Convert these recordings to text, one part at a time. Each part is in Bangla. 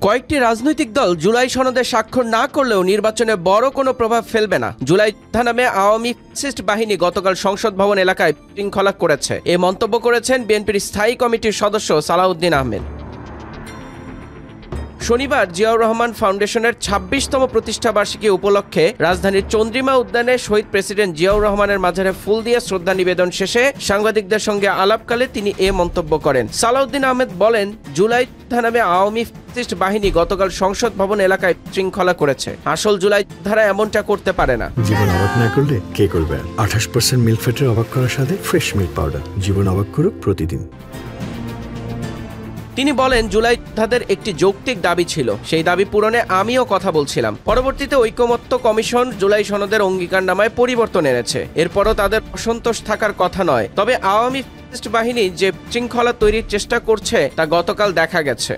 কয়েকটি রাজনৈতিক দল জুলাই সনদে স্বাক্ষর না করলেও নির্বাচনে বড় কোনো প্রভাব ফেলবে না। জুলাই যোদ্ধা নামে আওয়ামী ফ্যাসিস্ট বাহিনী গতকাল সংসদ ভবন এলাকায় শৃঙ্খলা করেছে, এ মন্তব্য করেছেন বিএনপির স্থায়ী কমিটির সদস্য সালাউদ্দিন আহমেদ। শনিবার জিয়াউর রহমান ফাউন্ডেশনের ২৬তম প্রতিষ্ঠাবার্ষিকী উপলক্ষে রাজধানীর চন্দ্রিমা উদ্যানে শহীদ প্রেসিডেন্ট জিয়াউর রহমানের মাজারে ফুল দিয়ে শ্রদ্ধা নিবেদন শেষে সাংবাদিকদের সঙ্গে আলাপকালে তিনি এ মন্তব্য করেন। সালাউদ্দিন আহমেদ বলেন, জুলাই যোদ্ধা নামে আওয়ামী ফ্যাসিস্ট বাহিনী গতকাল সংসদ ভবন এলাকায় শৃঙ্খলা করেছে। আসল জুলাই যোদ্ধারা এমনটা করতে পারে না। জীবন অবাক না করলে কে করবে? ২৮% মিল্ক ফ্যাটের অবাক করার সাথে ফ্রেশ মিল্ক পাউডার। জীবন অবাক করুক প্রতিদিন। তিনি বলেন, জুলাই যোদ্ধাদের একটি যৌক্তিক দাবি ছিল, সেই দাবি পূরণে আমিও কথা বলছিলাম। পরবর্তীতে ঐকমত্য কমিশন জুলাই সনদের অঙ্গীকারনামায় পরিবর্তন এনেছে, এরপরও তাদের অসন্তোষ থাকার কথা নয়। তবে আওয়ামী ফ্যাসিস্ট বাহিনী যে শৃঙ্খলা তৈরির চেষ্টা করছে তা গতকাল দেখা গেছে।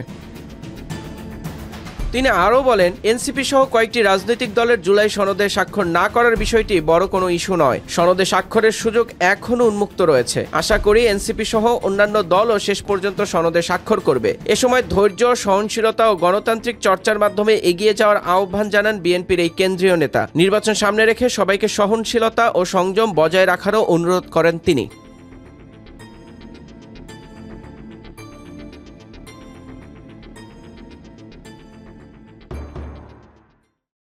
তিনি আরও বলেন, এনসিপি সহ কয়েকটি রাজনৈতিক দলের জুলাই সনদে স্বাক্ষর না করার বিষয়টি বড় কোনো ইস্যু নয়। সনদে স্বাক্ষরের সুযোগ এখনও উন্মুক্ত রয়েছে। আশা করি এনসিপি সহ অন্যান্য দলও শেষ পর্যন্ত সনদে স্বাক্ষর করবে। এ সময় ধৈর্য, সহনশীলতা ও গণতান্ত্রিক চর্চার মাধ্যমে এগিয়ে যাওয়ার আহ্বান জানান বিএনপির এই কেন্দ্রীয় নেতা। নির্বাচন সামনে রেখে সবাইকে সহনশীলতা ও সংযম বজায় রাখারও অনুরোধ করেন তিনি।